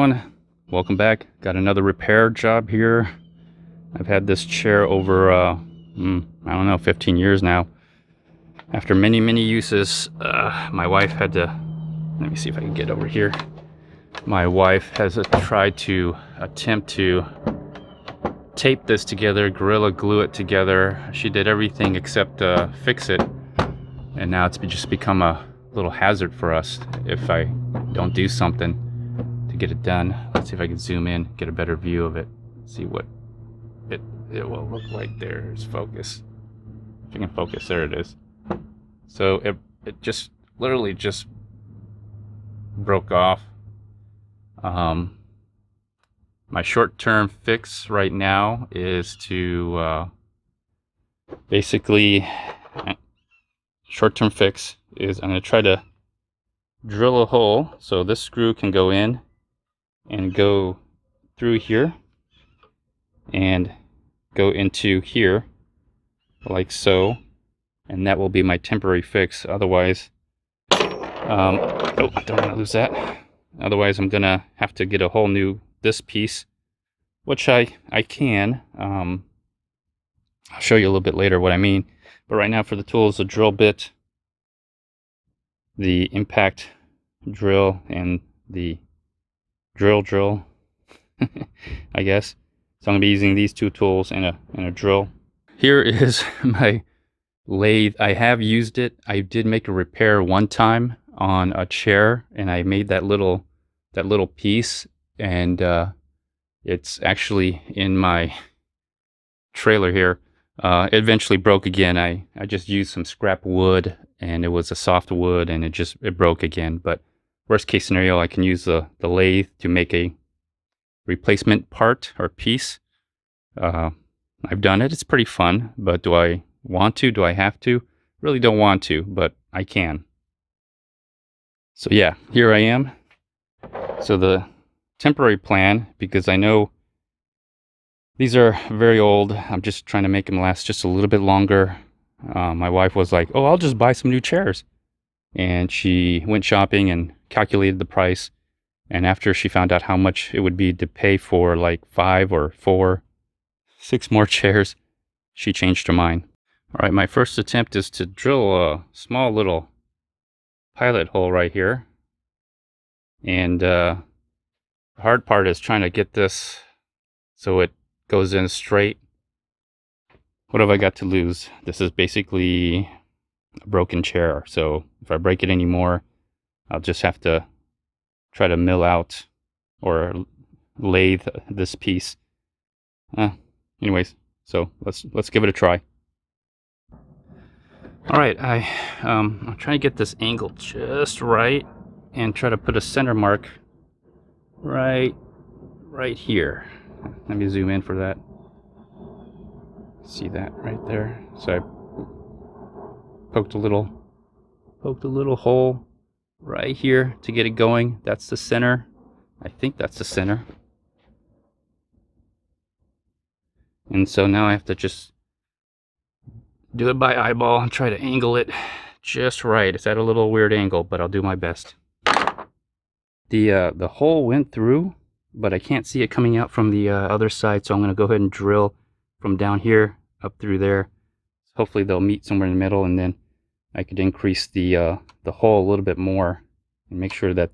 everyone, welcome back. Got another repair job here. I've had this chair over I don't know, 15 years now. After many uses, my wife had to, let me see if I can get over here. My wife has tried to attempt to tape this together, Gorilla glue it together. She did everything except fix it, and now it's just become a little hazard for us if I don't do something to get it done. Let's see if I can zoom in, get a better view of it, see what it will look like. There's focus. If you can focus, there it is. So it just literally just broke off. My short-term fix right now is to basically, short-term fix is I'm going to try to drill a hole so this screw can go in and go through here and go into here like so, and that will be my temporary fix. Otherwise, oh, I don't want to lose that. Otherwise, I'm gonna have to get a whole new this piece, which I can. I'll show you a little bit later what I mean. But right now, for the tools, the drill bit, the impact drill, and the drill, I guess. So I'm gonna be using these two tools and a drill. Here is my lathe. I have used it. I did make a repair one time on a chair, and I made that little piece, and it's actually in my trailer here. It eventually broke again. I just used some scrap wood, and it was a soft wood, and it broke again. But worst case scenario, I can use the lathe to make a replacement part or piece. I've done it. It's pretty fun, but do I want to? Do I have to? Really don't want to, but I can. So yeah, here I am. So the temporary plan, because I know these are very old, I'm just trying to make them last just a little bit longer. My wife was like, oh, I'll just buy some new chairs. And she went shopping and calculated the price. And after she found out how much it would be to pay for like 5 or 4, 6 more chairs, she changed her mind. All right, my first attempt is to drill a small little pilot hole right here. And the hard part is trying to get this so it goes in straight. What have I got to lose? This is basically a broken chair. So if I break it anymore, I'll just have to try to mill out or lathe this piece. Anyways, so let's give it a try. All right, I'm trying to get this angle just right and try to put a center mark right here. Let me zoom in for that. See that right there? So I poked a little hole right here to get it going. That's the center. I think that's the center. And so now I have to just do it by eyeball and try to angle it just right. It's at a little weird angle, but I'll do my best. The hole went through, but I can't see it coming out from the other side, so I'm going to go ahead and drill from down here up through there. Hopefully they'll meet somewhere in the middle, and then I could increase the hole a little bit more and make sure that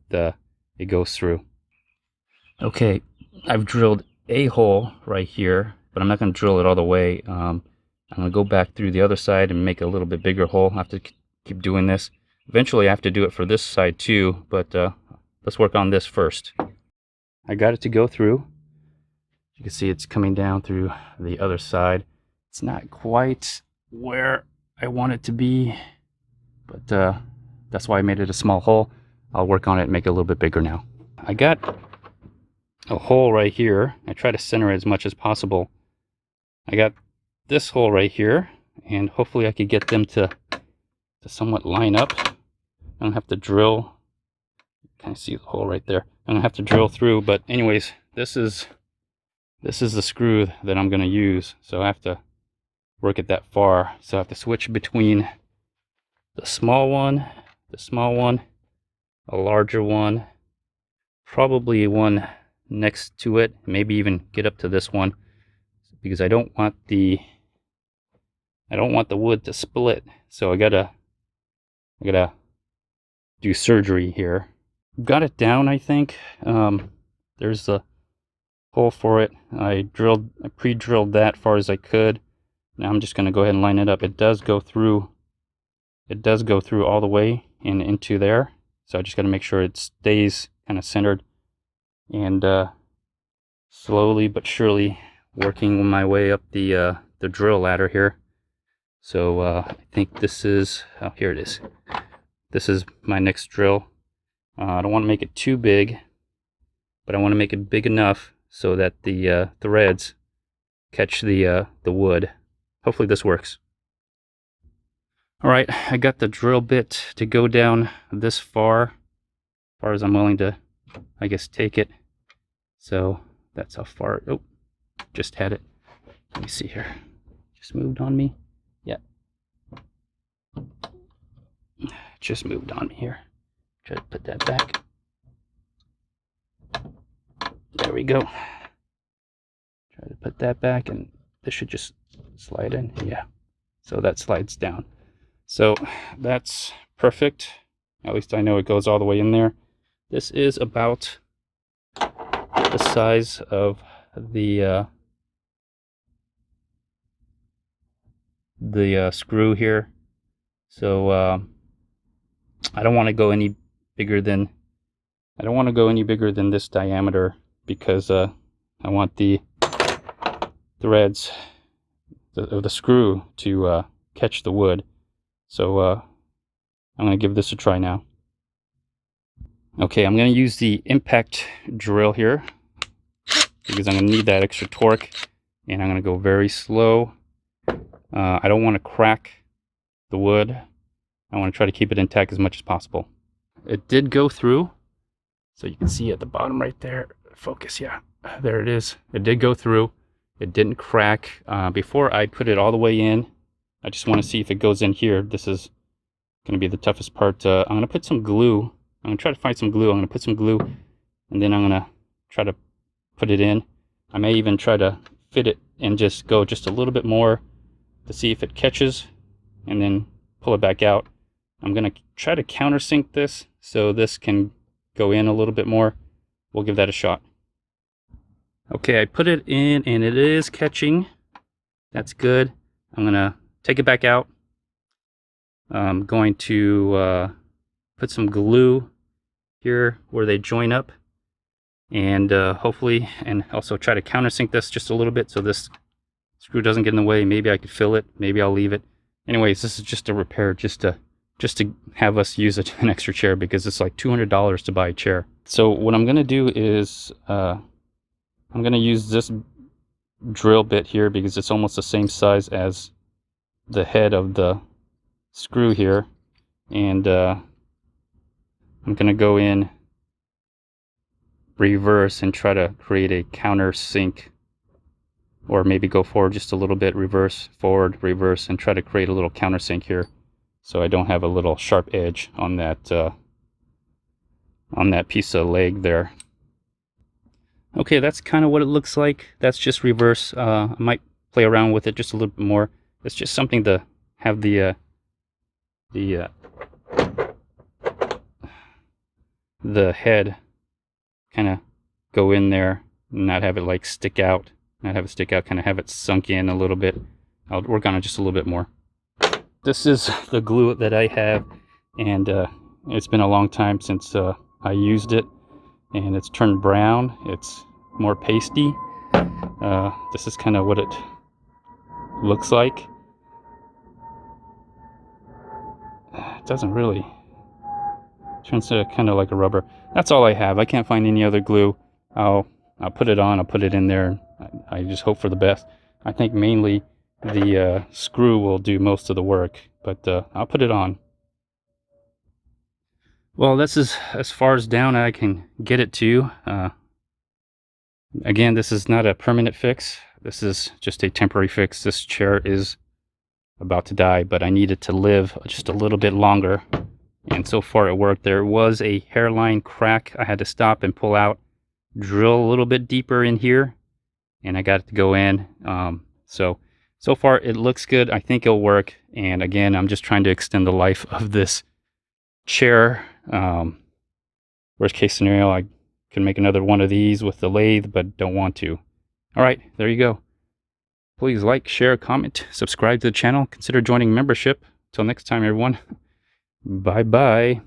it goes through. Okay, I've drilled a hole right here, but I'm not going to drill it all the way. I'm going to go back through the other side and make a little bit bigger hole. I have to keep doing this. Eventually I have to do it for this side too, but let's work on this first. I got it to go through. You can see it's coming down through the other side. It's not quite where I want it to be, but that's why I made it a small hole. I'll work on it and make it a little bit bigger now. I got a hole right here. I try to center it as much as possible. I got this hole right here, and hopefully I could get them to somewhat line up. I don't have to drill. Kind of see the hole right there. I don't have to drill through, but anyways, this is the screw that I'm going to use, so I have to work it that far. So I have to switch between the small one, a larger one, probably one next to it, maybe even get up to this one, because I don't want the wood to split. So I gotta do surgery here. Got it down, I think. There's the hole for it. I pre-drilled that far as I could. Now I'm just gonna go ahead and line it up. It does go through all the way and into there. So I just gotta make sure it stays kind of centered, and slowly but surely working my way up the drill ladder here. So I think this is, oh, here it is. This is my next drill. I don't want to make it too big, but I want to make it big enough so that the threads catch the wood. Hopefully this works. All right, I got the drill bit to go down this far as I'm willing to, I guess, take it. So that's how far. Oh, just had it. Let me see here. Just moved on me. Yeah. Just moved on me here. Try to put that back. There we go. Try to put that back, and this should just slide in. Yeah. So that slides down. So that's perfect. At least I know it goes all the way in there. This is about the size of the screw here. So I don't want to go any bigger than this diameter, because I want the threads of the screw to catch the wood. So I'm going to give this a try now. Okay, I'm going to use the impact drill here because I'm going to need that extra torque, and I'm going to go very slow. I don't want to crack the wood. I want to try to keep it intact as much as possible. It did go through, so you can see at the bottom right there. Focus, yeah, there it is. It did go through. It didn't crack. Before I put it all the way in, I just want to see if it goes in here. This is going to be the toughest part. I'm going to put some glue. I'm going to try to find some glue. I'm going to put some glue, and then I'm going to try to put it in. I may even try to fit it and just go just a little bit more to see if it catches, and then pull it back out. I'm going to try to countersink this so this can go in a little bit more. We'll give that a shot. Okay, I put it in and it is catching. That's good. I'm going to take it back out. I'm going to put some glue here where they join up, and hopefully, and also try to countersink this just a little bit so this screw doesn't get in the way. Maybe I could fill it, maybe I'll leave it. Anyways, this is just a repair, just to have us use an extra chair, because it's like $200 to buy a chair. So what I'm going to do is I'm going to use this drill bit here because it's almost the same size as the head of the screw here, and I'm going to go in reverse and try to create a countersink, or maybe go forward just a little bit, reverse, forward, reverse, and try to create a little countersink here so I don't have a little sharp edge on that piece of leg there. Okay, that's kind of what it looks like. That's just reverse. I might play around with it just a little bit more. It's just something to have the head kind of go in there and not have it like stick out. Not have it stick out, kind of have it sunk in a little bit. I'll work on it just a little bit more. This is the glue that I have, and it's been a long time since I used it, and it's turned brown. It's more pasty. This is kind of what it looks like. It doesn't really, turns to kind of like a rubber. That's all I have. I can't find any other glue. I'll put it on. I'll put it in there. I just hope for the best. I think mainly the screw will do most of the work, but I'll put it on. Well, this is as far as down I can get it to. Again, this is not a permanent fix. This is just a temporary fix. This chair is about to die, but I need it to live just a little bit longer. And so far it worked. There was a hairline crack I had to stop and pull out. drill a little bit deeper in here, and I got it to go in. So far it looks good. I think it'll work. And again, I'm just trying to extend the life of this chair. Worst case scenario, I can make another one of these with the lathe, but don't want to. All right, there you go. Please like, share, comment, subscribe to the channel. Consider joining membership. Till next time, everyone. Bye-bye.